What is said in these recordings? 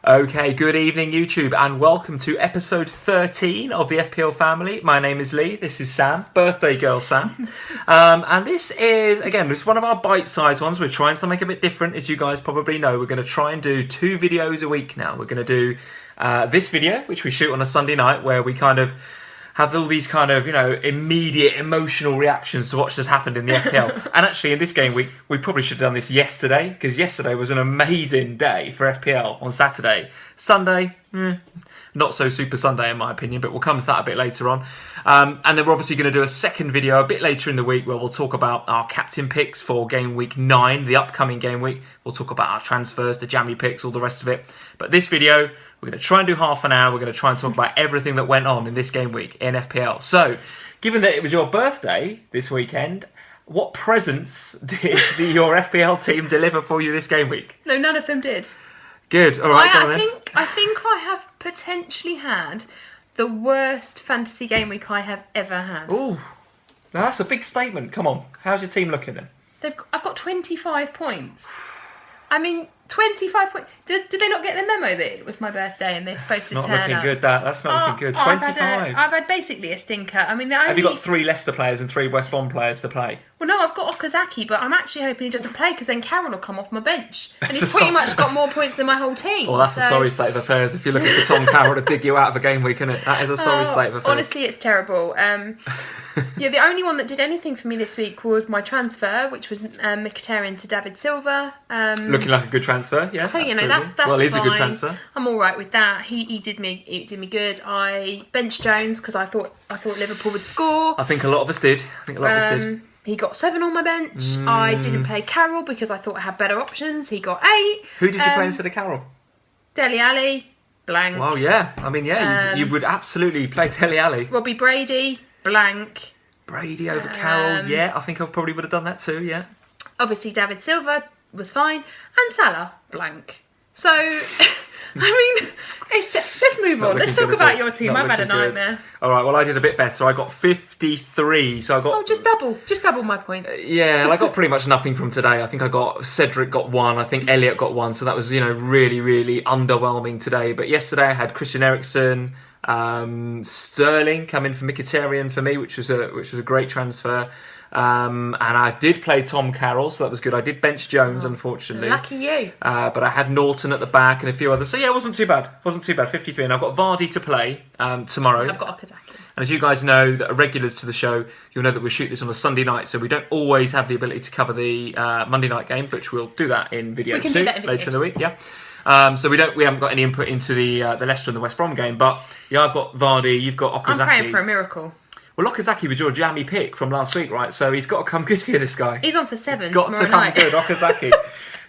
Okay, good evening YouTube and welcome to episode 13 of the FPL Family. My name is Lee, this is Sam, birthday girl Sam. And this is one of our bite-sized ones. We're trying to make it a bit different, as you guys probably know. We're going to try and do 2 videos a week now. We're going to do this video, which we shoot on a Sunday night, where we kind of have all these kind of, immediate emotional reactions to what's just happened in the FPL. And actually, in this game week, we probably should have done this yesterday, because yesterday was an amazing day for FPL on Saturday. Sunday, not so super Sunday in my opinion, but we'll come to that a bit later on. And then we're obviously going to do a second video a bit later in the week where we'll talk about our captain picks for game week 9, the upcoming game week. We'll talk about our transfers, the jammy picks, all the rest of it. But this video, we're going to try and do half an hour. We're going to try and talk about everything that went on in this game week in FPL. So, given that it was your birthday this weekend, what presents did your FPL team deliver for you this game week? No, none of them did. Good. All right, go on then. I think I have potentially had the worst fantasy game week I have ever had. Ooh, now that's a big statement. Come on, how's your team looking then? I've got 25 points. I mean, 25 points. Did they not get the memo that it was my birthday and they're supposed to turn up? That's not looking good, that. That's not looking good. 25. I've had basically a stinker. I mean, Have you got 3 Leicester players and 3 West Brom players to play? Well, no, I've got Okazaki, but I'm actually hoping he doesn't play because then Carroll will come off my bench. And he's pretty much got more points than my whole team. Well, that's a sorry state of affairs if you're looking for Tom Carroll to dig you out of a game week, isn't it? That is a sorry state of affairs. Honestly, it's terrible. Yeah, the only one that did anything for me this week was my transfer, which was Mkhitaryan to David Silva. Looking like a good transfer, yeah. So absolutely. that's well, it is fine. A good transfer. I'm all right with that. He did me good. I benched Jones because I thought Liverpool would score. I think a lot of us did. He got 7 on my bench. I didn't play Carroll because I thought I had better options. He got 8. Who did you play instead of Carroll? Dele Alli, blank. Well, yeah. I mean, yeah, you would absolutely play Dele Alli. Robbie Brady, blank. Brady over Carroll, yeah. I think I probably would have done that too, yeah. Obviously, David Silva was fine. And Salah, blank. So, I mean, let's move on. Let's talk about your team. I've had a nightmare. All right, well, I did a bit better. I got 53, so I got... Oh, just double my points. Yeah, I got pretty much nothing from today. I think I got... Cedric got 1, I think Elliot got 1, so that was, really, really underwhelming today. But yesterday I had Christian Eriksen, Sterling come in for Mkhitaryan for me, which was a great transfer. And I did play Tom Carroll, so that was good. I did bench Jones, unfortunately. Lucky you. But I had Norton at the back and a few others. So yeah, it wasn't too bad. 53. And I've got Vardy to play tomorrow. I've got Okazaki. And as you guys know, that are regulars to the show, you'll know that we shoot this on a Sunday night, so we don't always have the ability to cover the Monday night game, but we'll do that in video 2 later in the week. Yeah. So we haven't got any input into the Leicester and the West Brom game, but yeah, I've got Vardy, you've got Okazaki. I'm praying for a miracle. Well, Okazaki was your jammy pick from last week, right? So he's got to come good for you, this guy. He's on for 7 got to come night. Good, Okazaki.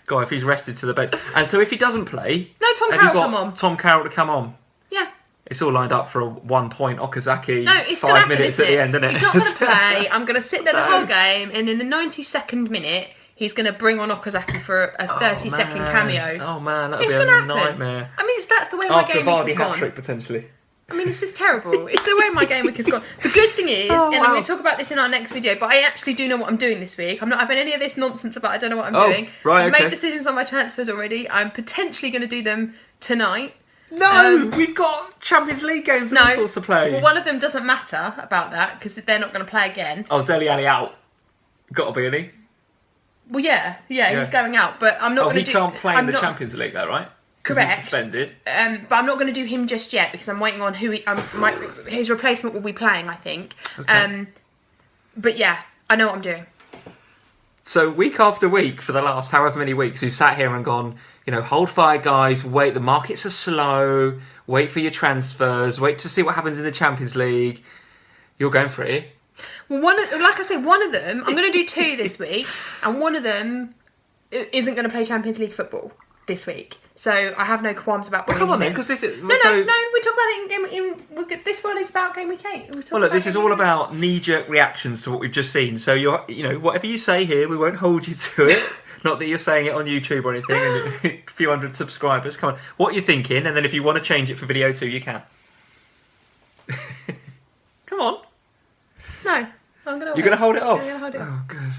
God, if he's rested to the bed. And so if he doesn't play... No, Tom Carroll come on. Tom Carroll to come on? Yeah. It's all lined up for a 1 point Okazaki. No, it's 5 minutes at the end, isn't it? He's not going to play. I'm going to sit there the whole game, and in the 92nd minute, he's going to bring on Okazaki for a 30-second cameo. Oh, man, that would be a nightmare. I mean, that's the way my game week has After Vardy gone. hat-trick, potentially. I mean, this is terrible. It's the way my game week has gone. The good thing is, I'm going to talk about this in our next video, but I actually do know what I'm doing this week. I'm not having any of this nonsense about I don't know what I'm doing. Right, I've made decisions on my transfers already. I'm potentially going to do them tonight. No, we've got Champions League games and all sorts to play. Well, one of them doesn't matter about that because they're not going to play again. Oh, Dele Alli out. Got to be, isn't he? Well, yeah, he's going out, but I'm not going to do... he can't play in the Champions League though, right? Correct. He's suspended. But I'm not going to do him just yet because I'm waiting on who his replacement will be playing, I think. Okay. But yeah, I know what I'm doing. So week after week for the last however many weeks, we've sat here and gone, hold fire, guys. Wait, the markets are slow. Wait for your transfers. Wait to see what happens in the Champions League. You're going for it. Well, like I said, one of them, I'm going to do 2 this week, and one of them isn't going to play Champions League football this week. So I have no qualms about bringing come on him then, in. because this is... No, we talk about it in this one is about game week 8. Well, look, this is all about knee-jerk reactions to what we've just seen. So, whatever you say here, we won't hold you to it. Not that you're saying it on YouTube or anything, and a few hundred subscribers. Come on, what you're thinking, and then if you want to change it for video 2, you can. Come on. No, I'm going to... You're going to hold it off? I'm going to hold it off. Oh, good.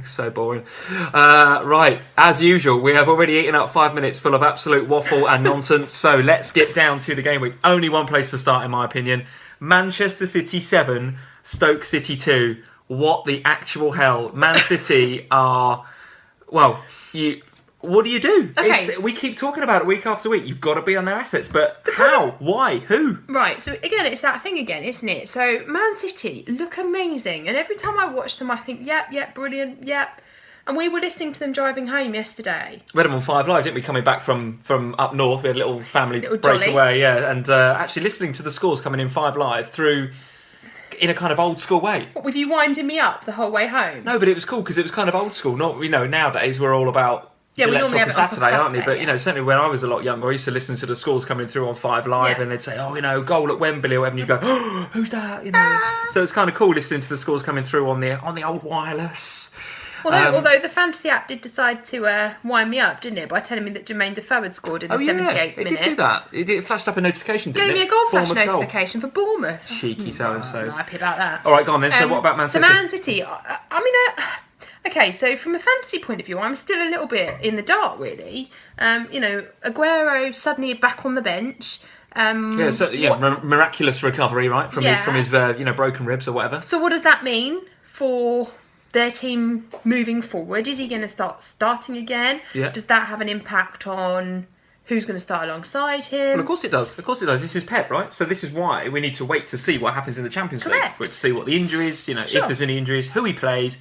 So boring. Right, as usual, we have already eaten up 5 minutes full of absolute waffle and nonsense. So let's get down to the game week. Only one place to start, in my opinion. Manchester City 7, Stoke City 2. What the actual hell? Man City are... Well, what do you do? Okay. We keep talking about it week after week. You've got to be on their assets. But how? Why? Who? Right, so again, it's that thing again, isn't it? So Man City look amazing. And every time I watch them, I think, yep, brilliant, yep. And we were listening to them driving home yesterday. We had them on 5 Live, didn't we? Coming back from up north. We had a little family breakaway, yeah. And actually listening to the scores coming in 5 Live through... in a kind of old school way. What, with you winding me up the whole way home? No, but it was cool because it was kind of old school. Not, nowadays we're all about we normally have it on Saturday, aren't we? But yeah. Certainly when I was a lot younger, I used to listen to the scores coming through on 5 Live, and they'd say, goal at Wembley or whatever, and you go, oh, who's that? So it's kind of cool listening to the scores coming through on the old wireless. Although the fantasy app did decide to wind me up, didn't it, by telling me that Jermaine Defoe had scored in the 78th minute. It did do that. It flashed up a notification, didn't it? Gave me a goal flash Bournemouth notification for Bournemouth. Cheeky so-and-sos. I'm not happy about that. All right, go on then. So what about Man City? So Man City, okay, so from a fantasy point of view, I'm still a little bit in the dark, really. Aguero suddenly back on the bench. Miraculous recovery, right, from his broken ribs or whatever. So what does that mean for their team moving forward? Is he going to start starting again? Yeah. Does that have an impact on who's going to start alongside him? Well, of course it does. This is Pep, right? So this is why we need to wait to see what happens in the Champions League. Correct. To see what the injuries, if there's any injuries, who he plays,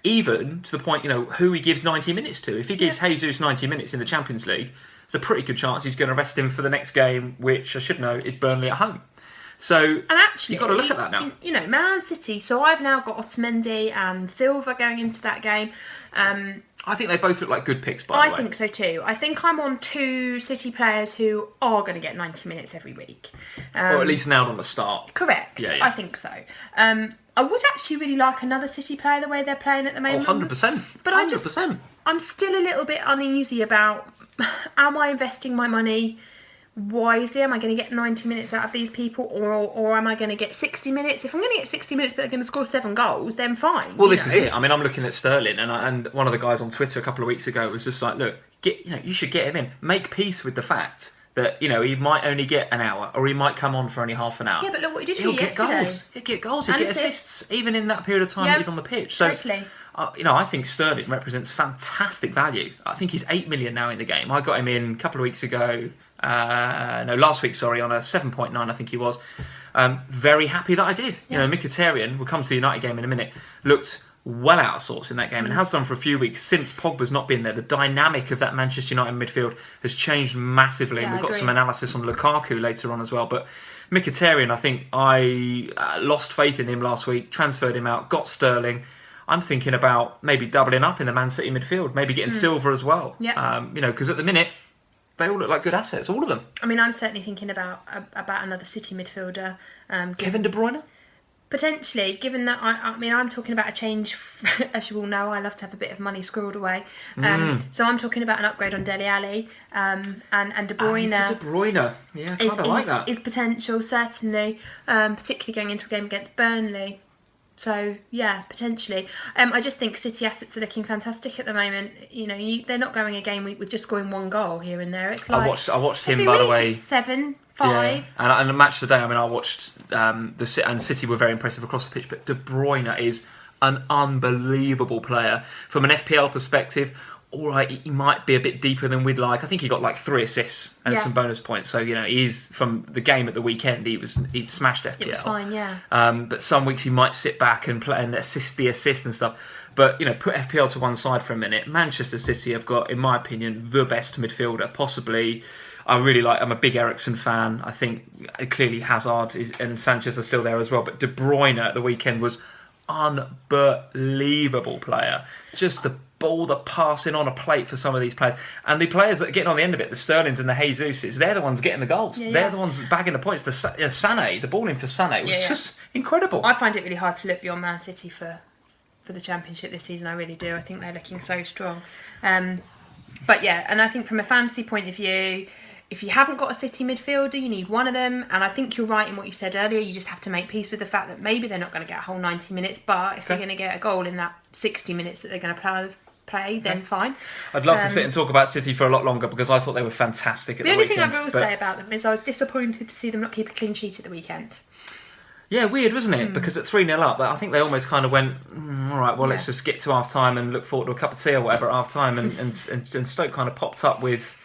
even to the point, who he gives 90 minutes to. If he gives Jesus 90 minutes in the Champions League, there's a pretty good chance he's going to rest him for the next game, which I should know is Burnley at home. So, and actually, you've got to look at that now. Man City, so I've now got Otamendi and Silva going into that game. I think they both look like good picks, by the way. I think so too. I think I'm on 2 City players who are going to get 90 minutes every week. Or at least nailed on the start. Correct. Yeah. I think so. I would actually really like another City player the way they're playing at the moment. 100%. But 100%. I'm still a little bit uneasy about, am I investing my money wisely? Am I going to get 90 minutes out of these people, or am I going to get 60 minutes? If I'm going to get 60 minutes but they're going to score 7 goals, then fine. Well, this is it. I mean, I'm looking at Sterling, and one of the guys on Twitter a couple of weeks ago was just like, look, you should get him in. Make peace with the fact that, he might only get an hour, or he might come on for only half an hour. Yeah, but look what he did for you yesterday. He'll get goals. He'll get assists, even in that period of time that he's on the pitch. So, totally. I think Sterling represents fantastic value. I think he's 8 million now in the game. I got him in a couple of weeks ago. Last week, on a 7.9, I think he was. Very happy that I did. Mkhitaryan, we'll come to the United game in a minute, looked well out of sorts in that game and has done for a few weeks since Pogba's not been there. The dynamic of that Manchester United midfield has changed massively, and we've got some analysis on Lukaku later on as well. But Mkhitaryan, I think I lost faith in him last week, transferred him out, got Sterling. I'm thinking about maybe doubling up in the Man City midfield, maybe getting Silva as well. Yeah. Because at the minute, they all look like good assets, all of them. I mean, I'm certainly thinking about another City midfielder. Kevin De Bruyne? Potentially, given that I'm talking about a change. As you all know, I love to have a bit of money squirreled away. So I'm talking about an upgrade on Dele Alli, and De Bruyne. De Bruyne, yeah, kind of like that. Is potential, certainly, particularly going into a game against Burnley. So yeah, potentially. I just think City assets are looking fantastic at the moment. They're not going a game week with just scoring 1 goal here and there. It's like I watched him, by the way. It's 7, 5. Yeah. And the match today. I mean, I watched and City were very impressive across the pitch. But De Bruyne is an unbelievable player from an FPL perspective. All right, he might be a bit deeper than we'd like. I think he got like 3 assists and some bonus points. So he's from the game at the weekend. He smashed FPL. It was fine, yeah. But some weeks he might sit back and play and assist and stuff. But put FPL to one side for a minute. Manchester City have got, in my opinion, the best midfielder possibly. I'm a big Eriksen fan. I think clearly Hazard and Sanchez are still there as well. But De Bruyne at the weekend was unbelievable player. Just the ball, the passing on a plate for some of these players. And the players that are getting on the end of it, the Sterlings and the Jesuses, they're the ones getting the goals. They're the ones bagging the points. The Sané, the ball in for Sané was just incredible. I find it really hard to look beyond Man City for the Championship this season. I really do. I think they're looking so strong. But yeah, and I think from a fantasy point of view, if you haven't got a City midfielder, you need one of them. And I think you're right in what you said earlier. You just have to make peace with the fact that maybe they're not going to get a whole 90 minutes, but if they're going to get a goal in that 60 minutes that they're going to play, then fine. I'd love to sit and talk about City for a lot longer because I thought they were fantastic at the weekend. The only thing I will say about them is I was disappointed to see them not keep a clean sheet at the weekend. Yeah, weird, wasn't it? Because at 3-0 up, I think they almost kind of went, all right, well, let's just get to half-time and look forward to a cup of tea or whatever at half-time. And Stoke kind of popped up with,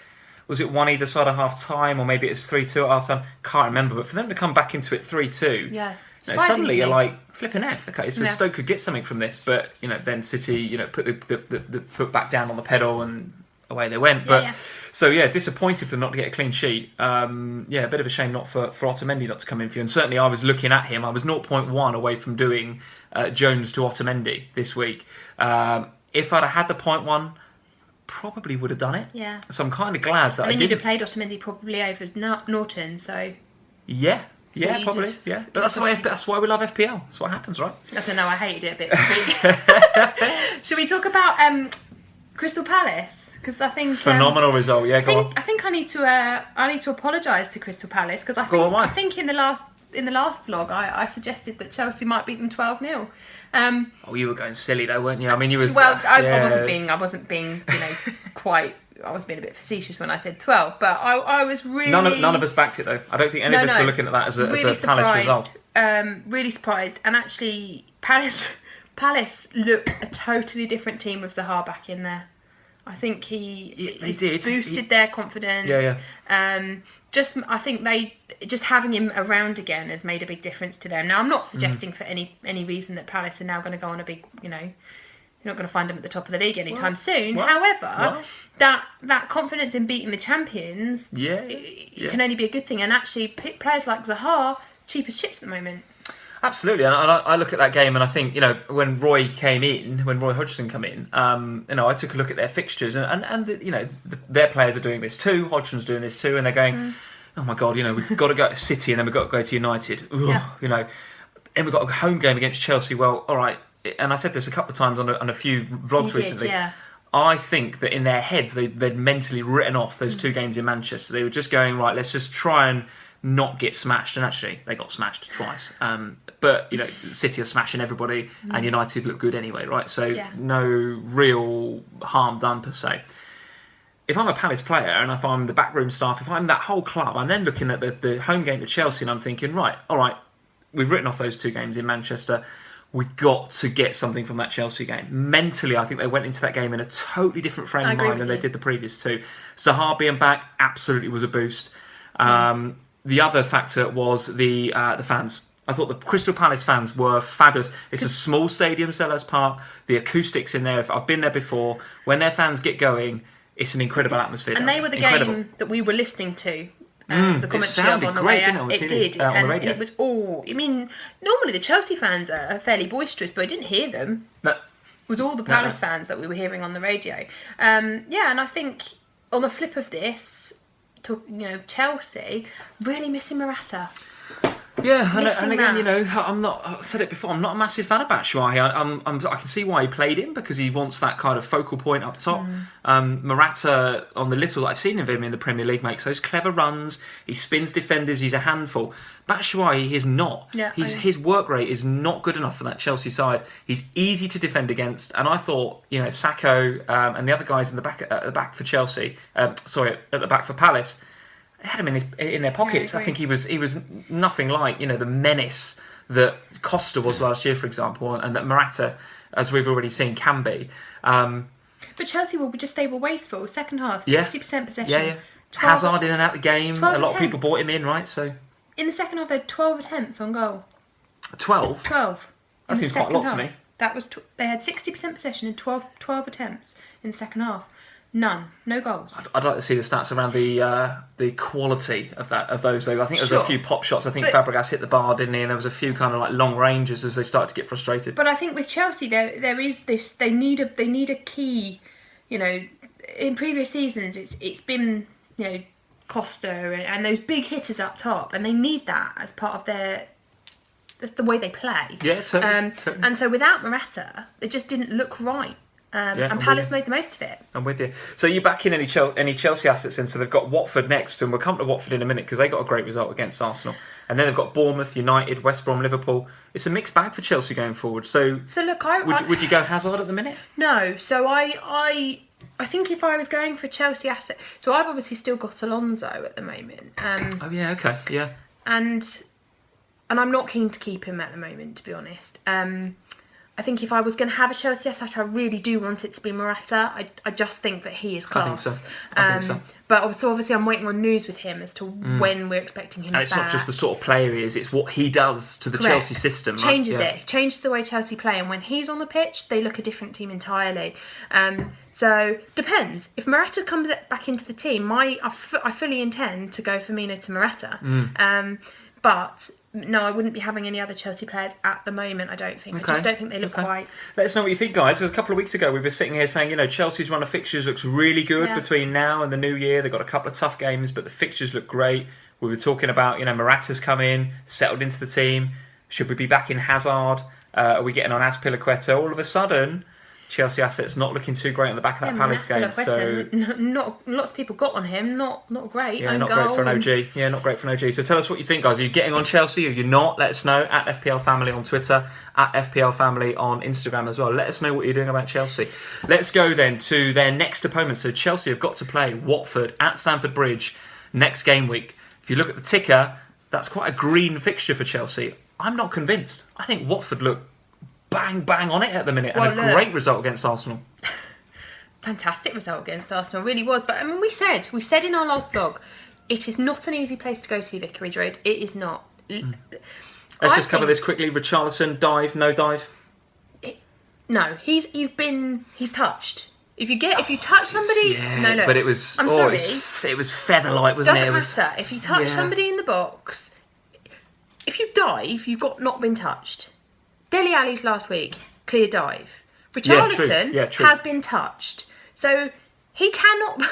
was it one either side of half-time or maybe it's 3-2 at half-time? Can't remember. But for them to come back into it 3-2, suddenly you're like, flipping heck, okay, so Stoke could get something from this. But, then City, put the foot back down on the pedal and away they went. So, disappointed for them not to get a clean sheet. A bit of a shame not for Otamendi not to come in for you. And certainly I was looking at him. I was 0.1 away from doing Jones to Otamendi this week. If I'd have had the 0.1, probably would have done it. Yeah. So I'm kind of glad that I didn't. And then you'd have played Otamendi probably over Norton, so... Yeah. Yeah, probably. Yeah, but that's why we love FPL. That's what happens, right? I don't know. I hated it a bit this week. Should we talk about Crystal Palace? Because I think phenomenal result. Yeah, go on. I think I need to apologise to Crystal Palace because I think in the last vlog I suggested that Chelsea might beat them 12-0. You were going silly though, weren't you? I mean, you were. Well, I wasn't being quite. I was being a bit facetious when I said 12, but I was really... None of us backed it, though. I don't think any of us were looking at that as a Palace result. Really surprised. And actually, Palace looked a totally different team with Zaha back in there. I think he boosted their confidence. Yeah. I think having him around again has made a big difference to them. Now, I'm not suggesting for any reason that Palace are now going to go on a big, you're not going to find them at the top of the league anytime soon. What? However, that confidence in beating the champions, can only be a good thing. And actually, players like Zaha, cheap as chips at the moment. Absolutely, and I look at that game and I think when Roy Hodgson came in, I took a look at their fixtures and their players are doing this too. Hodgson's doing this too, and they're going, oh my god, we've got to go to City and then we've got to go to United. And we've got a home game against Chelsea. Well, all right. And I said this a couple of times on a few vlogs recently. Yeah. I think that in their heads they'd mentally written off those two games in Manchester. They were just going, right, let's just try and not get smashed. And actually, they got smashed twice. But City are smashing everybody, and United look good anyway, right? So no real harm done per se. If I'm a Palace player and if I'm the backroom staff, if I'm that whole club, I'm then looking at the home game to Chelsea and I'm thinking, right, all right, we've written off those two games in Manchester. We got to get something from that Chelsea game. Mentally, I think they went into that game in a totally different frame of mind than they did the previous two. Zaha being back absolutely was a boost. The other factor was the fans. I thought the Crystal Palace fans were fabulous. It's a small stadium, Selhurst Park. The acoustics in there, I've been there before. When their fans get going, it's an incredible atmosphere. And they were the game that we were listening to. The commentary on the way out. It did. And it was all... I mean, normally the Chelsea fans are fairly boisterous, but I didn't hear them. No. It was all the Palace fans that we were hearing on the radio. And I think on the flip of this, Chelsea really missing Morata. Yeah, and again, I said it before, I'm not a massive fan of Batshuayi. I can see why he played him because he wants that kind of focal point up top. Morata, on the little that I've seen of him in the Premier League, makes those clever runs. He spins defenders. He's a handful. Batshuayi is not. Yeah, his work rate is not good enough for that Chelsea side. He's easy to defend against, and I thought, Sacco and the other guys at the back for Chelsea, at the back for Palace. They had him in their pockets. I think he was nothing like the menace that Costa was last year, for example, and that Morata, as we've already seen, can be. But Chelsea they were wasteful. Second half, 60% possession. Yeah. Hazard in and out the game. A lot of people bought him in, right? So in the second half, they had 12 attempts on goal. 12. 12. That seems quite a lot to me. That was they had 60% possession and 12 attempts in the second half. None, no goals. I'd like to see the stats around the quality of those. Though I think there was a few pop shots. I think Fabregas hit the bar, didn't he? And there was a few kind of like long ranges as they started to get frustrated. But I think with Chelsea, there is this. They need a key. In previous seasons, it's been Costa and those big hitters up top, and they need that as part of that's the way they play. Yeah, totally. And so without Morata, it just didn't look right. And Palace made the most of it. I'm with you. So you back in any Chelsea assets in? So they've got Watford next, and we'll come to Watford in a minute because they got a great result against Arsenal. And then they've got Bournemouth, United, West Brom, Liverpool. It's a mixed bag for Chelsea going forward. So look, would you go Hazard at the minute? No. So I think if I was going for a Chelsea asset, so I've obviously still got Alonso at the moment. Oh yeah, okay, yeah. And I'm not keen to keep him at the moment, to be honest. I think if I was going to have a Chelsea asset, I really do want it to be Morata. I just think that he is class. I think so. But obviously I'm waiting on news with him as to when we're expecting him and it's back. not just the sort of player he is, it's what he does to the Correct. Chelsea system. Changes right? it. Changes the way Chelsea play. And when he's on the pitch, they look a different team entirely. So, depends. If Morata comes back into the team, I fully intend to go Firmino to Morata. But no, I wouldn't be having any other Chelsea players at the moment, I don't think. Okay. I just don't think they look quite... Let us know what you think, guys. Because a couple of weeks ago, we were sitting here saying, Chelsea's run of fixtures looks really good between now and the new year. They've got a couple of tough games, but the fixtures look great. We were talking about, Morata's come in, settled into the team. Should we be back in Hazard? Are we getting on Azpilicueta? All of a sudden, Chelsea assets not looking too great on the back of that Palace game. So not lots of people got on him. Not great. Yeah, not great for an OG. Yeah, not great for an OG. So tell us what you think, guys. Are you getting on Chelsea? Or you're not? Let us know at FPL Family on Twitter, at FPL Family on Instagram as well. Let us know what you're doing about Chelsea. Let's go then to their next opponent. So Chelsea have got to play Watford at Stamford Bridge next game week. If you look at the ticker, that's quite a green fixture for Chelsea. I'm not convinced. I think Watford look bang on it at the minute, and a great result against Arsenal. Fantastic result against Arsenal, really was. But I mean, we said in our last vlog, it is not an easy place to go to, Vicarage Road. It is not. Let's just cover this quickly. Richarlison, dive, no dive? No, he's touched. If you touch somebody, no. But it was. I'm sorry. It was feather-like, wasn't it? Doesn't matter if you touch somebody in the box. If you dive, you've not been touched. Dele Alli's last week, clear dive. Richarlison has been touched. So he cannot...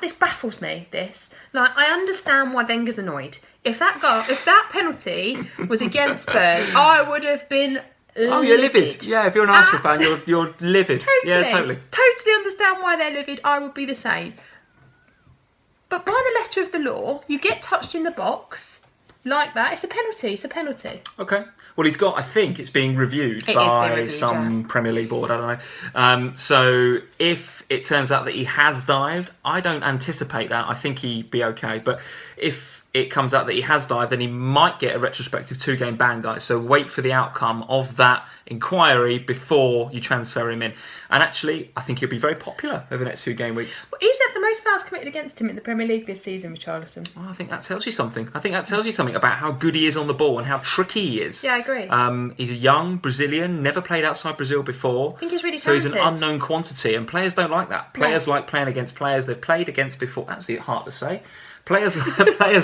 This baffles me, this. Like, I understand why Wenger's annoyed. If that penalty was against Spurs, I would have been livid. Oh, you're livid. Yeah, if you're an Arsenal fan, you're livid. Totally. Yeah, totally. Totally understand why they're livid. I would be the same. But by the letter of the law, you get touched in the box... like that, it's a penalty. Okay. Well, he's got, I think it's being reviewed by some Premier League board, I don't know. So if it turns out that he has dived, I don't anticipate that. I think he'd be okay. But if it comes out that he has dived, then he might get a retrospective 2-game ban, guys. So wait for the outcome of that inquiry before you transfer him in. And actually, I think he'll be very popular over the next 2 game weeks. Well, he's had the most fouls committed against him in the Premier League this season, Richarlison. Well, I think that tells you something. I think that tells you something about how good he is on the ball and how tricky he is. Yeah, I agree. He's a young Brazilian, never played outside Brazil before. I think he's really So talented. he's an unknown quantity, and players don't like that. Players like playing against players they've played against before. That's hard to say. Players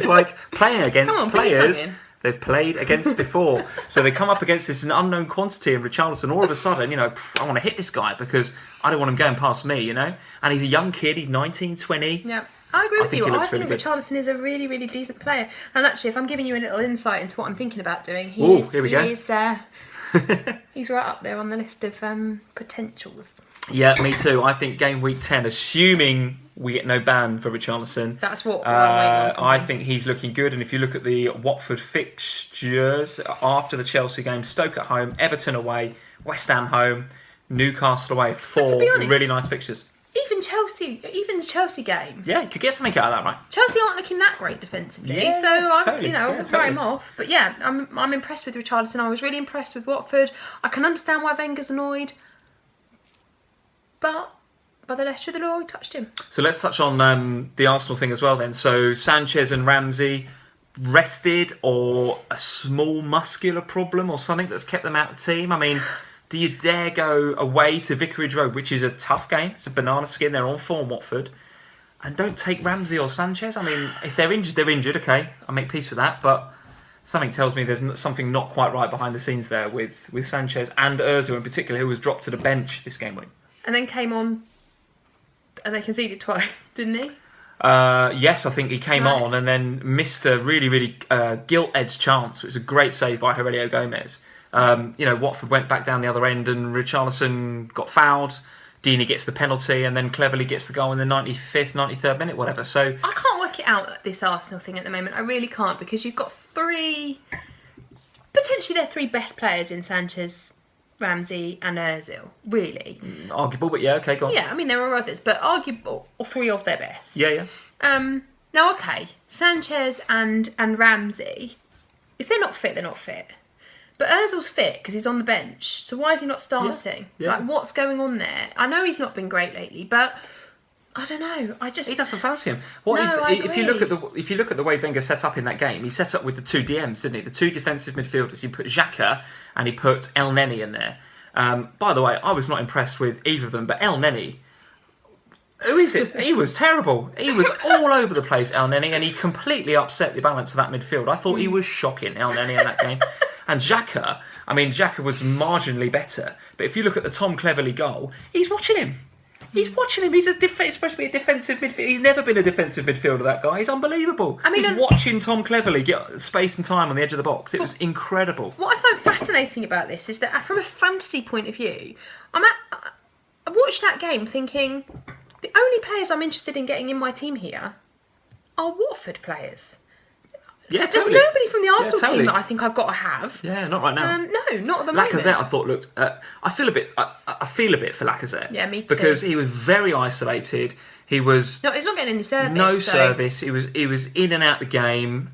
like playing against players they've played against before. So they come up against this unknown quantity in Richarlison. All of a sudden, I want to hit this guy because I don't want him going past me, And he's a young kid. He's 19, 20. Yeah. I agree with you. I think really Richarlison is a really, really decent player. And actually, if I'm giving you a little insight into what I'm thinking about doing, here we go. He's right up there on the list of potentials. Yeah, me too. I think game week 10, assuming we get no ban for Richarlison. That's what I think he's looking good. And if you look at the Watford fixtures after the Chelsea game, Stoke at home, Everton away, West Ham home, Newcastle away, 4 really nice fixtures. Even the Chelsea game. Yeah, you could get something out of that, right? Chelsea aren't looking that great defensively, yeah, so I'll totally. write him off. But yeah, I'm impressed with Richarlison. I was really impressed with Watford. I can understand why Wenger's annoyed, but by the letter of the law, he touched him. So let's touch on the Arsenal thing as well then. So Sanchez and Ramsey rested, or a small muscular problem or something that's kept them out of the team? I mean, do you dare go away to Vicarage Road, which is a tough game? It's a banana skin. They're on form, Watford. And don't take Ramsey or Sanchez? I mean, if they're injured, they're injured. Okay, I'll make peace with that. But something tells me there's something not quite right behind the scenes there with Sanchez and Ozil in particular, who was dropped to the bench this game week. And then came on, and they conceded twice, didn't he? Yes, I think he came on and then missed a really, really gilt-edged chance. It was a great save by Aurelio Gomez. Watford went back down the other end and Richarlison got fouled. Dini gets the penalty and then cleverly gets the goal in the 95th, 93rd minute, whatever. So I can't work it out, this Arsenal thing at the moment. I really can't, because you've got potentially their three best players in Sanchez, Ramsey and Ozil, really. Arguable, but yeah, okay, go on. Yeah, I mean, there are others, but arguable, or three of their best. Yeah. Now, okay, Sanchez and Ramsey, if they're not fit, they're not fit. But Ozil's fit because he's on the bench, so why is he not starting? Yeah. Like, what's going on there? I know he's not been great lately, but I don't know. He doesn't fancy him. If you look at the way Wenger set up in that game, he set up with the two DMs, didn't he? The two defensive midfielders. He put Xhaka and he put El Neni in there. By the way, I was not impressed with either of them, but El Neni, who is it? He was terrible. He was all over the place, El Neni, and he completely upset the balance of that midfield. I thought he was shocking, El Neni, in that game. And Xhaka, was marginally better. But if you look at the Tom Cleverley goal, he's watching him. He's watching him. He's supposed to be a defensive midfielder. He's never been a defensive midfielder, that guy. He's unbelievable. He's watching Tom Cleverley get space and time on the edge of the box. It was incredible. What I find fascinating about this is that from a fantasy point of view, I watched that game thinking, the only players I'm interested in getting in my team here are Watford players. Yeah, There's totally. nobody from the Arsenal team that I think I've got to have. Yeah, not right now. No, not at the moment. Lacazette, I thought looked. I feel a bit for Lacazette. Yeah, me too. Because he was very isolated. He was he's not getting any service. No service. He was in and out the game.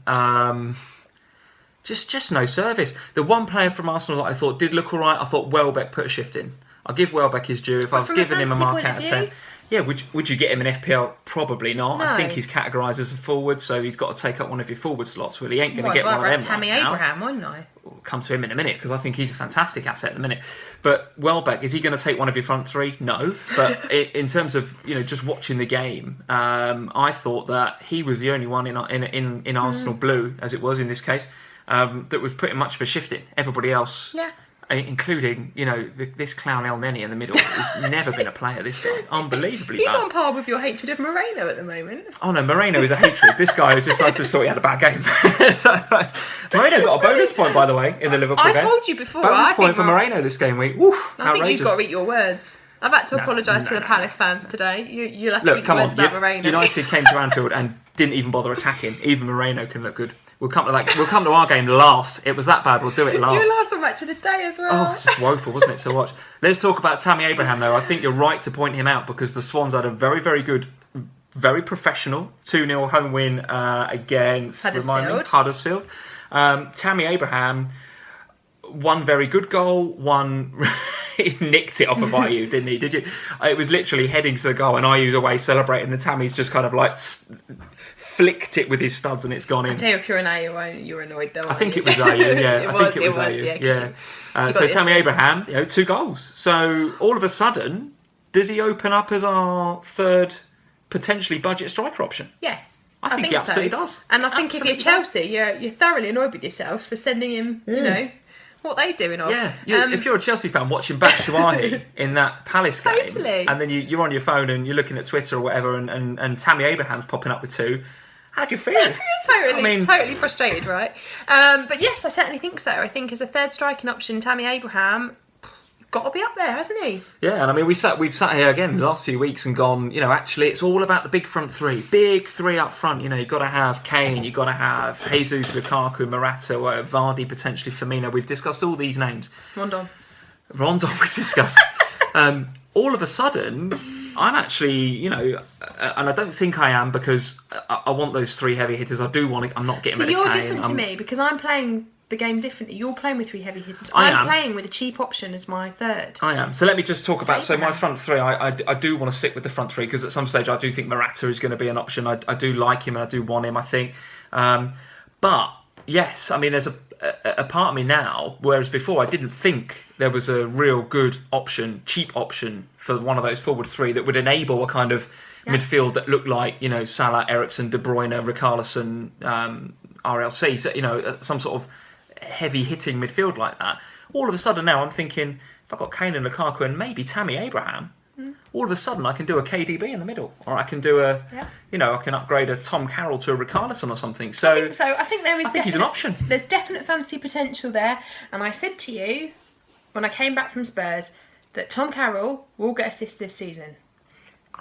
Just no service. The one player from Arsenal that I thought did look all right, I thought Welbeck put a shift in. I'll give Welbeck his due. If I was giving him a mark out of 10. Yeah, would you get him in FPL? Probably not. No. I think he's categorised as a forward, so he's got to take up one of your forward slots. Well, he ain't going to get one of them Tammy right Abraham, now. wouldn't I? We'll come to him in a minute, because I think he's a fantastic asset at the minute. But Welbeck, is he going to take one of your front three? No. But in terms of just watching the game, I thought that he was the only one in Arsenal blue, as it was in this case, that was putting much of a shift in. Everybody else. Yeah. Including, this clown El Neni in the middle. He's never been a player, this guy. Unbelievably He's bad. on par with your hatred of Moreno at the moment. Oh no, Moreno is a hatred. This guy was I just thought he had a bad game. Moreno got a bonus point, by the way, in the Liverpool game. I told you before. Bonus point for Moreno this game week. Woof, I think you've got to eat your words. I've had to apologise to the Palace fans today. You'll have to eat your words about Moreno. United came to Anfield and didn't even bother attacking. Even Moreno can look good. We'll come to that. We'll come to our game last. It was that bad. We'll do it last. You were last on match of the day as well. Oh, it's just woeful, wasn't it, to watch? Let's talk about Tammy Abraham, though. I think you're right to point him out, because the Swans had a very, very good, very professional 2-0 home win against Huddersfield. Tammy Abraham, one very good goal, one he nicked it off of Ayew, didn't he? Did you? It was literally heading to the goal, and Ayew's away celebrating, and Tammy's just kind of like flicked it with his studs, and it's gone in. I tell you, if you're an Ayew, you're annoyed though. I think it was Ayew. Yeah, I think it was Ayew. Yeah. So Tammy Abraham, 2 goals. So all of a sudden, does he open up as our third potentially budget striker option? Yes. I think he absolutely does. And I think if you're Chelsea, you're thoroughly annoyed with yourselves for sending him, what they doing on. Yeah, if you're a Chelsea fan watching Batshuayi in that Palace game, and then you're on your phone and you're looking at Twitter or whatever, and Tammy Abraham's popping up with 2, how do you feel? You're totally frustrated, right? But yes, I certainly think so. I think as a third striking option, Tammy Abraham, got to be up there, hasn't he? Yeah, and we've sat here again the last few weeks and gone, actually it's all about the big front three. Big three up front, you've got to have Kane, you've got to have Jesus, Lukaku, Morata, Vardy, potentially Firmino. We've discussed all these names. Rondon we've discussed. All of a sudden, I'm actually, and I don't think I am, because I want those 3 heavy hitters. I do want to, I'm not getting rid of Kane. So you're different to me, because I'm playing the game differently. You're playing with 3 heavy hitters. I'm playing with a cheap option as my third. I am. So let me just talk about my front 3. I do want to stick with the front 3, because at some stage I do think Morata is going to be an option. I do like him and I do want him, I think. But yes, there's a part of me now, whereas before I didn't think there was a real good option, cheap option for one of those forward 3 that would enable a kind of midfield that looked like, Salah, Eriksen, De Bruyne, Richarlison, RLC, so, some sort of heavy hitting midfield like that. All of a sudden now I'm thinking, if I've got Kane and Lukaku and maybe Tammy Abraham, all of a sudden I can do a KDB in the middle, or I can do I can upgrade a Tom Carroll to a Richarlison or something. So I think there is. I think he's an option. There's definite fantasy potential there, and I said to you when I came back from Spurs that Tom Carroll will get assists this season.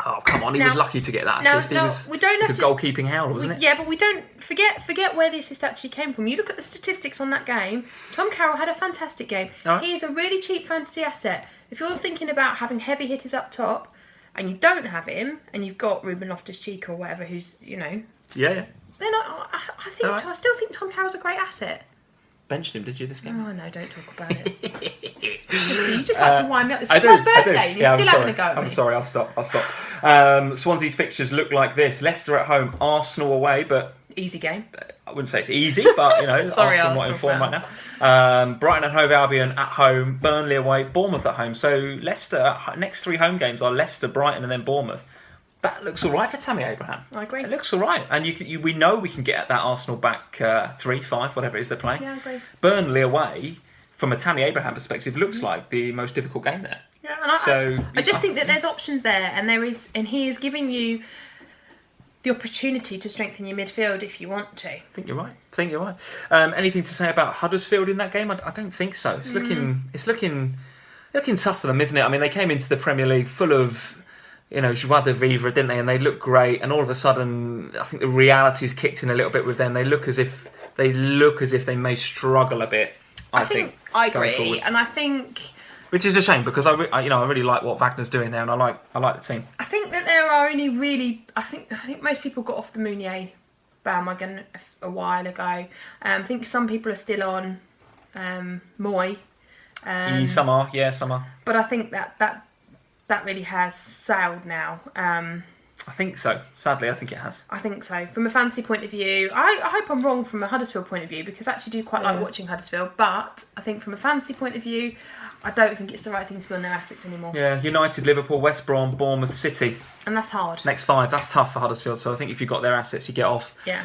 Oh, come on, he was lucky to get that assist. We don't have a goalkeeping howler, wasn't it? Yeah, but we don't forget where the assist actually came from. You look at the statistics on that game, Tom Carroll had a fantastic game. Right. He is a really cheap fantasy asset. If you're thinking about having heavy hitters up top and you don't have him and you've got Ruben Loftus-Cheek or whatever who's, Yeah. Then I still think Tom Carroll's a great asset. Benched him, did you, this game? Oh, no, don't talk about it. So you just like to wind me up. It's my birthday and you're still having a go at me. I'm sorry, I'll stop. Swansea's fixtures look like this. Leicester at home, Arsenal away, but... Easy game. I wouldn't say it's easy, but, Sorry, Arsenal not in form right now. Brighton and Hove Albion at home, Burnley away, Bournemouth at home. So Leicester, next 3 home games are Leicester, Brighton and then Bournemouth. That looks all right for Tammy Abraham. I agree. It looks all right. And we know we can get at that Arsenal back 3-5, whatever it is they're playing. Yeah, I agree. Burnley away, from a Tammy Abraham perspective, looks like the most difficult game there. Yeah, and I just think that there's options there, and he is giving you the opportunity to strengthen your midfield if you want to. I think you're right. Anything to say about Huddersfield in that game? I don't think so. It's looking tough for them, isn't it? I mean, they came into the Premier League full of joie de vivre, didn't they? And they looked great. And all of a sudden, I think the reality's kicked in a little bit with them. They look as if they may struggle a bit. I think I agree, and I think, which is a shame because I really like what Wagner's doing there, and I like the team. I think that there are only really. I think most people got off the Mounier bandwagon a while ago. I think some people are still on Moy. Some are. But I think that really has sailed now. I think so. Sadly, I think it has. I think so. From a fantasy point of view, I hope I'm wrong from a Huddersfield point of view because I actually do quite like watching Huddersfield. But I think from a fantasy point of view, I don't think it's the right thing to be on their assets anymore. Yeah, United, Liverpool, West Brom, Bournemouth, City. And that's hard. Next 5, that's tough for Huddersfield. So I think if you've got their assets, you get off. Yeah.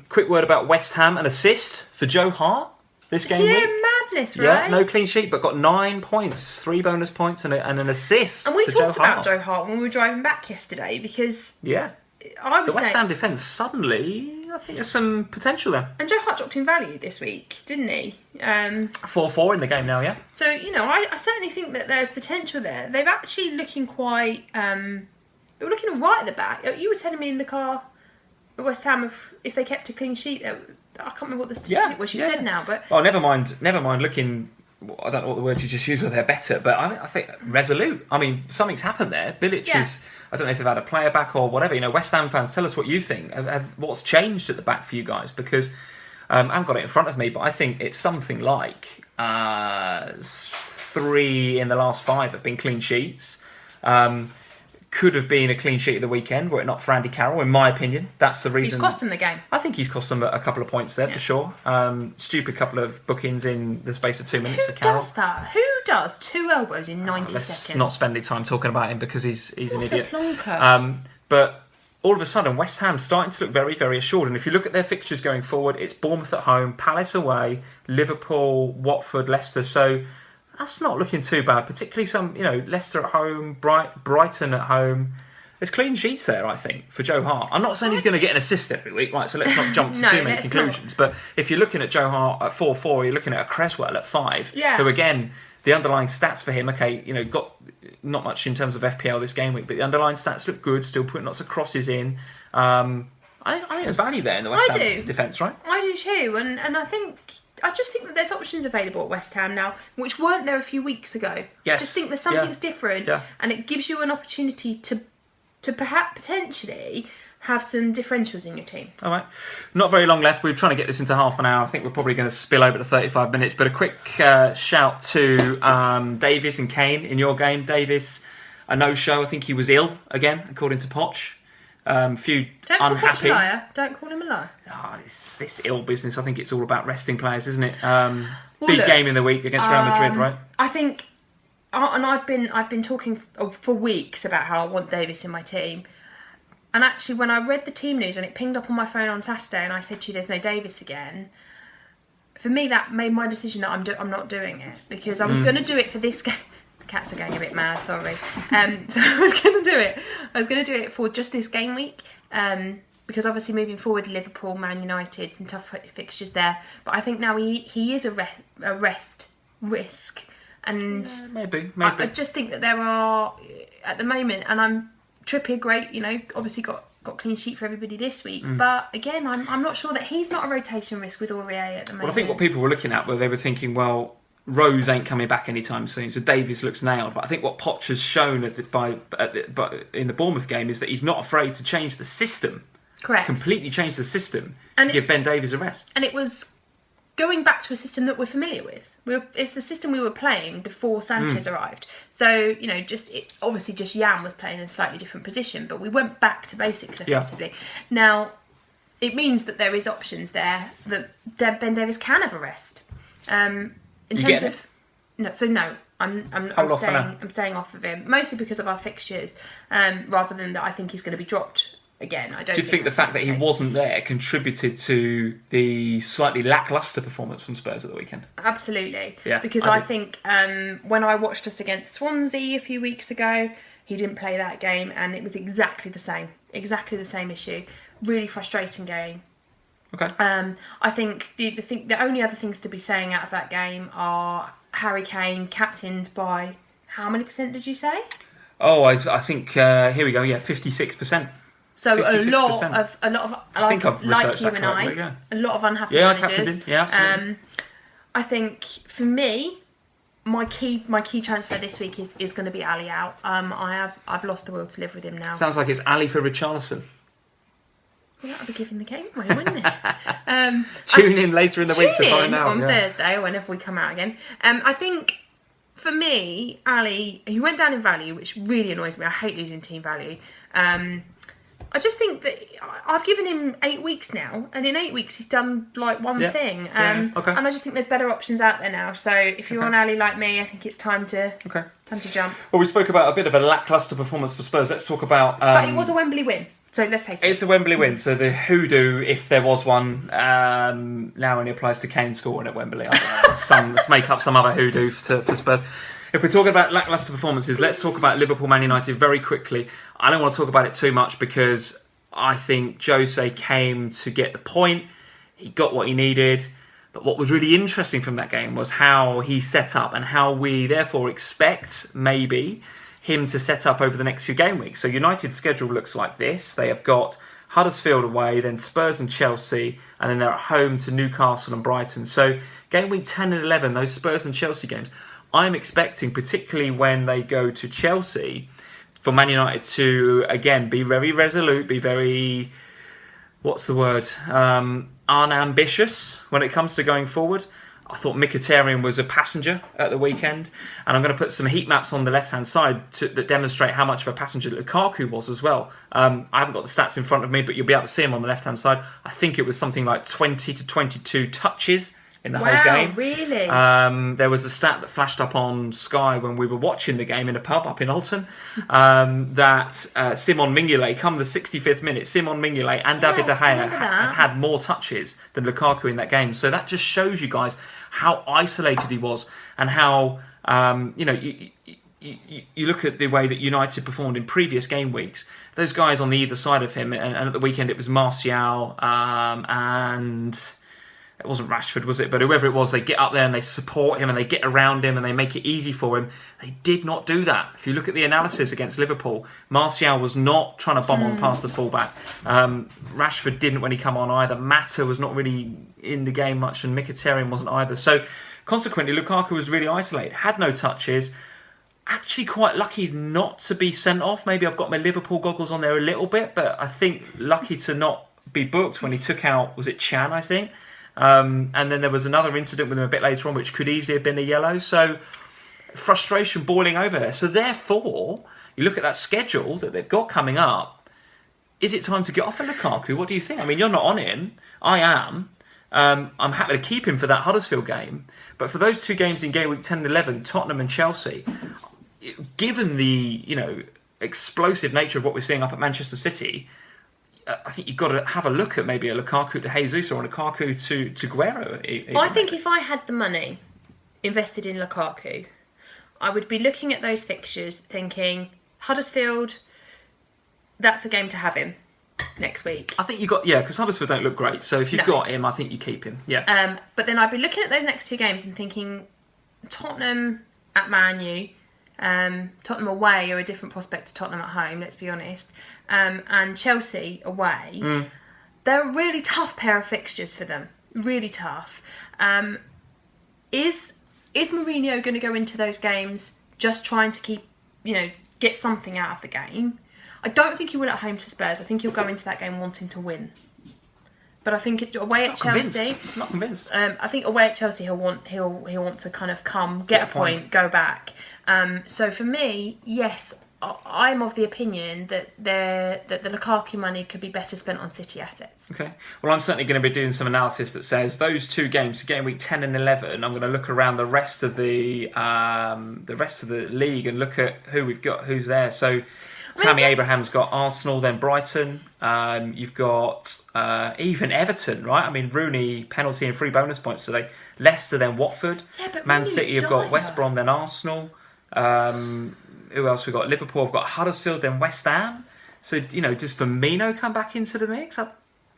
Quick word about West Ham, an assist for Joe Hart this game week. Madness, right? Yeah, no clean sheet, but got 9 points, 3 bonus points, and an assist. And we for talked Joe about Hart. Joe Hart when we were driving back yesterday because I was the West saying, Ham defence suddenly, I think there's some potential there. And Joe Hart dropped in value this week, didn't he? 4-4 in the game now, yeah. So I certainly think that there's potential there. They've actually looking quite. They were looking all right at the back. You were telling me in the car at West Ham if they kept a clean sheet. I can't remember what the statistic was. You said now, but never mind looking. I don't know what the word you just used, whether they're better, but I think resolute. I mean, something's happened there. Bilic is. I don't know if they've had a player back or whatever. West Ham fans, tell us what you think. What's changed at the back for you guys? Because I haven't got it in front of me, but I think it's something like 3 in the last 5 have been clean sheets. Could have been a clean sheet at the weekend were it not for Andy Carroll, in my opinion. That's the reason. He's cost him the game. I think he's cost them a couple of points there for sure. Stupid couple of bookings in the space of 2 minutes for Carroll. Who does that? Who does 2 elbows in 90 Let's seconds? not spend any time talking about him because he's an idiot. A plonker. But all of a sudden, West Ham's starting to look very, very assured. And if you look at their fixtures going forward, it's Bournemouth at home, Palace away, Liverpool, Watford, Leicester. So that's not looking too bad. Particularly some, Leicester at home, Brighton at home. There's clean sheets there, I think, for Joe Hart. I'm not saying he's going to get an assist every week, right? So let's not jump to too many conclusions. But if you're looking at Joe Hart at 4-4, you're looking at a Cresswell at 5, who again, the underlying stats for him, got not much in terms of FPL this game week, but the underlying stats look good, still putting lots of crosses in. I think there's value there in the West Ham defence, right? I do too, and I just think that there's options available at West Ham now, which weren't there a few weeks ago. Yes. I just think there's something's different, and it gives you an opportunity to perhaps potentially have some differentials in your team. All right. Not very long left. We're trying to get this into half an hour. I think we're probably going to spill over to 35 minutes. But a quick shout to Davis and Kane in your game. Davis, a no-show. I think he was ill again, according to Poch. Few Don't call unhappy. Poch a liar. Don't call him a liar. Oh, this ill business. I think it's all about resting players, isn't it? Big game in the week against Real Madrid, right? I think, and I've been talking for weeks about how I want Davis in my team. And actually, when I read the team news and it pinged up on my phone on Saturday, and I said to you, "There's no Davis again." For me, that made my decision that I'm not doing it because I was going to do it for this game. Cats are going a bit mad, sorry. So I was going to do it. I was going to do it for just this game week. Because obviously moving forward, Liverpool, Man United, some tough fixtures there. But I think now he is a rest risk. And maybe. I just think that there are, at the moment, and Trippier, great, obviously got clean sheet for everybody this week. But again, I'm not sure that he's not a rotation risk with Aurier at the moment. Well, I think what people were looking at, they were thinking, well, Rose ain't coming back anytime soon, so Davies looks nailed. But I think what Poch has shown in the Bournemouth game is that he's not afraid to change the system. Correct. Completely change the system to give Ben Davies a rest. And it was going back to a system that we're familiar with. It's the system we were playing before Sanchez arrived. So, obviously just Jan was playing in a slightly different position, but we went back to basics effectively. Yeah. Now, it means that there is options there that Ben Davies can have a rest. I'm staying off of him, mostly because of our fixtures, rather than that I think he's going to be dropped again. Do you think the fact that he wasn't there contributed to the slightly lacklustre performance from Spurs at the weekend? Absolutely. Yeah, because I think when I watched us against Swansea a few weeks ago, he didn't play that game, and it was exactly the same issue. Really frustrating game. Okay. I think the only other things to be saying out of that game are Harry Kane captained by how many percent did you say? Oh, I think here we go. Yeah, 56%. So 56%. a lot of I think I've like you that and I, yeah. a lot of unhappy managers. Yeah, absolutely. I think for me, my key transfer this week is going to be Ali out. I've lost the will to live with him now. Sounds like it's Ali for Richarlison. Well, that'll be giving the game away, wouldn't it? Tune in later in the week to find out. On Thursday, or whenever we come out again. I think for me, Ali, he went down in value, which really annoys me. I hate losing team value. I just think that I've given him 8 weeks now, and in 8 weeks he's done one thing. Okay. And I just think there's better options out there now. So if you're on Ali like me, I think it's time to jump. Well, we spoke about a bit of a lacklustre performance for Spurs. Let's talk about. But it was a Wembley win, so let's take it. It's a Wembley win, so the hoodoo, if there was one, now only applies to Kane scoring at Wembley. Let's make up some other hoodoo for Spurs. If we're talking about lacklustre performances, let's talk about Liverpool Man United very quickly. I don't want to talk about it too much because I think Jose came to get the point. He got what he needed. But what was really interesting from that game was how he set up and how we therefore expect maybe him to set up over the next few game weeks. So United's schedule looks like this. They have got Huddersfield away, then Spurs and Chelsea, and then they're at home to Newcastle and Brighton. So game week 10 and 11, those Spurs and Chelsea games, I'm expecting, particularly when they go to Chelsea, for Man United to, again, be very resolute, be very, unambitious when it comes to going forward. I thought Mkhitaryan was a passenger at the weekend, and I'm going to put some heat maps on the left-hand side that demonstrate how much of a passenger Lukaku was as well. I haven't got the stats in front of me, but you'll be able to see him on the left-hand side. I think it was something like 20 to 22 touches in the whole game. Wow, really? There was a stat that flashed up on Sky when we were watching the game in a pub up in Alton, that Simon Mignolet, come the 65th minute, Simon Mignolet and David De Gea had more touches than Lukaku in that game. So that just shows you guys how isolated he was, and how, you look at the way that United performed in previous game weeks. Those guys on the either side of him, and at the weekend it was Martial and... It wasn't Rashford, was it? But whoever it was, they get up there and they support him and they get around him and they make it easy for him. They did not do that. If you look at the analysis against Liverpool, Martial was not trying to bomb on past the fullback. Rashford didn't when he come on either. Mata was not really in the game much, and Mkhitaryan wasn't either. So consequently, Lukaku was really isolated, had no touches. Actually quite lucky not to be sent off. Maybe I've got my Liverpool goggles on there a little bit, but I think lucky to not be booked when he took out, was it Chan, I think? And then there was another incident with him a bit later on, which could easily have been a yellow. So frustration boiling over there. So therefore, you look at that schedule that they've got coming up. Is it time to get off of Lukaku? What do you think? I mean, you're not on him. I am. I'm happy to keep him for that Huddersfield game. But for those two games in game week 10 and 11, Tottenham and Chelsea, given the explosive nature of what we're seeing up at Manchester City, I think you've got to have a look at maybe a Lukaku to Jesus or a Lukaku to Guerrero. I think if I had the money invested in Lukaku, I would be looking at those fixtures thinking, Huddersfield, that's a game to have him next week. I think you got, because Huddersfield don't look great. So if you've got him, I think you keep him. Yeah. But then I'd be looking at those next 2 games and thinking, Tottenham at Man U, Tottenham away are a different prospect to Tottenham at home, let's be honest. And Chelsea away, they're a really tough pair of fixtures for them. Really tough. Is Mourinho going to go into those games just trying to keep, get something out of the game? I don't think he will at home to Spurs. I think he'll go into that game wanting to win. But I think away at Chelsea, I'm not convinced. I think away at Chelsea he'll want to kind of come, get a point, go back. So for me, yes, I'm of the opinion that the Lukaku money could be better spent on City assets. Okay. Well, I'm certainly going to be doing some analysis that says those 2 games, game week 10 and 11. I'm going to look around the rest of the league and look at who we've got, who's there. So Tammy Abraham's got Arsenal, then Brighton. You've got even Everton, right? I mean, Rooney penalty and 3 bonus points today. Leicester, then Watford. Yeah, but Man City have got West Brom, then Arsenal. Who else we got? Liverpool have got Huddersfield, then West Ham. So, does Firmino come back into the mix? I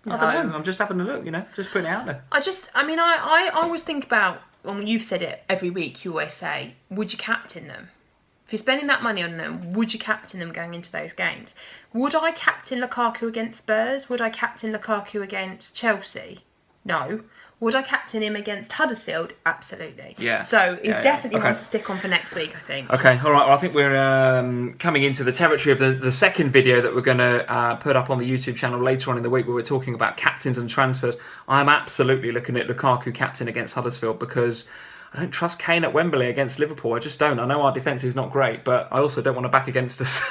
don't know. I'm just having a look, just putting it out there. I always think about, when you've said it every week, you always say, would you captain them? If you're spending that money on them, would you captain them going into those games? Would I captain Lukaku against Spurs? Would I captain Lukaku against Chelsea? No. Would I captain him against Huddersfield? Absolutely. Yeah. So he's definitely one to stick on for next week, I think. Okay, all right. Well, I think we're coming into the territory of the second video that we're going to put up on the YouTube channel later on in the week, where we're talking about captains and transfers. I'm absolutely looking at Lukaku captain against Huddersfield because I don't trust Kane at Wembley against Liverpool. I just don't. I know our defence is not great, but I also don't want to back against us.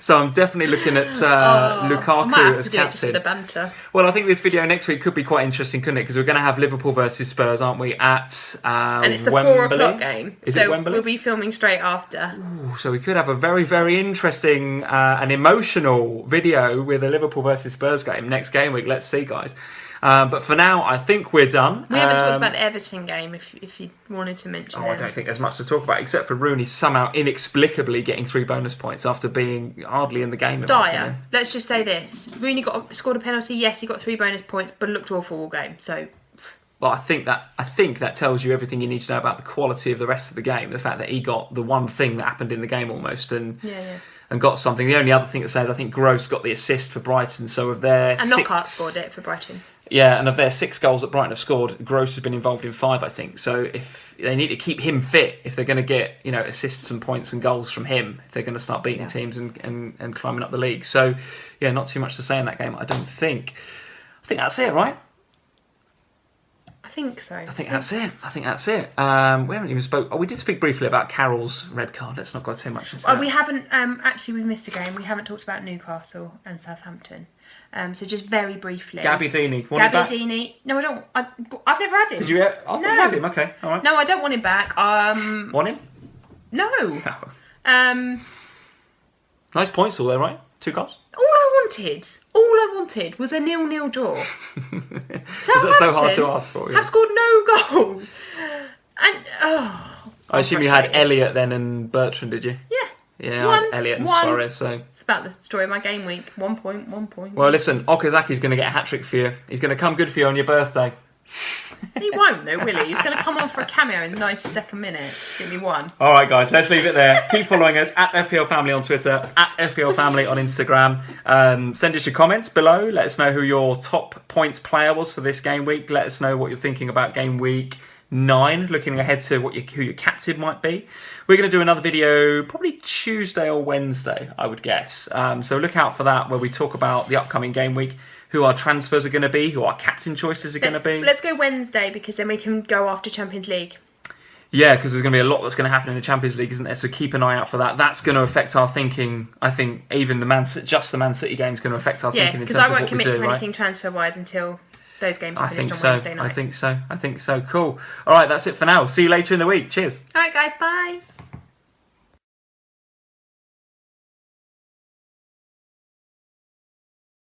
So I'm definitely looking at Lukaku I might have as to do captain. it just for the banter. Well, I think this video next week could be quite interesting, couldn't it? Because we're going to have Liverpool versus Spurs, aren't we? At and it's the Wembley. 4 o'clock game. Is it Wembley? We'll be filming straight after. Ooh, so we could have a very, very interesting and emotional video with a Liverpool versus Spurs game next game week. Let's see, guys. But for now, I think we're done. We haven't talked about the Everton game, if you wanted to mention it. I don't think there's much to talk about, except for Rooney somehow inexplicably getting 3 bonus points after being hardly in the game. Dire. Let's just say this. Rooney scored a penalty. Yes, he got 3 bonus points, but looked awful all game. So, well, I think that tells you everything you need to know about the quality of the rest of the game. The fact that he got the one thing that happened in the game almost, and got something. The only other thing that says, I think Gross got the assist for Brighton. So of their and Knockaert scored it for Brighton. Yeah, and of their 6 goals that Brighton have scored, Gross has been involved in 5, I think. So if they need to keep him fit, if they're going to get assists and points and goals from him, if they're going to start beating teams and climbing up the league. So not too much to say in that game, I don't think. I think that's it, right? I think so. I think that's it. We haven't even spoke. Oh, we did speak briefly about Carroll's red card. Let's not go too much into that. We haven't. Actually, we missed a game. We haven't talked about Newcastle and Southampton. So just very briefly. Gabbiadini. Gabbiadini. No, I don't. I've never had him. Did you? I thought you had him. Okay, all right. No, I don't want him back. Want him? No. No. Nice points all there, right? 2 goals. All I wanted was a 0-0 draw. Is that so hard to ask for? Yeah. Have scored no goals. And I assume you had Elliott then and Bertrand, did you? Yeah. Yeah, I had Elliott and Suarez. So it's about the story of my game week. 1 point. Well, listen, Okazaki's going to get a hat-trick for you. He's going to come good for you on your birthday. He won't though, will he? He's going to come on for a cameo in the 92nd minute. Give me 1. All right, guys, let's leave it there. Keep following us at FPL Family on Twitter, at FPL Family on Instagram. Send us your comments below. Let us know who your top points player was for this game week. Let us know what you're thinking about game week 9, looking ahead to who your captain might be. We're going to do another video probably Tuesday or Wednesday, I would guess. So look out for that, where we talk about the upcoming game week, who our transfers are going to be, who our captain choices are going to be. Let's go Wednesday, because then we can go after Champions League. Yeah, because there's going to be a lot that's going to happen in the Champions League, isn't there? So keep an eye out for that. That's going to affect our thinking. I think even the Man City game is going to affect our thinking in terms of what we do. Yeah, because I won't commit to anything transfer-wise until those games are finished on Wednesday night. I think so. Cool. All right, that's it for now. See you later in the week. Cheers. All right, guys. Bye.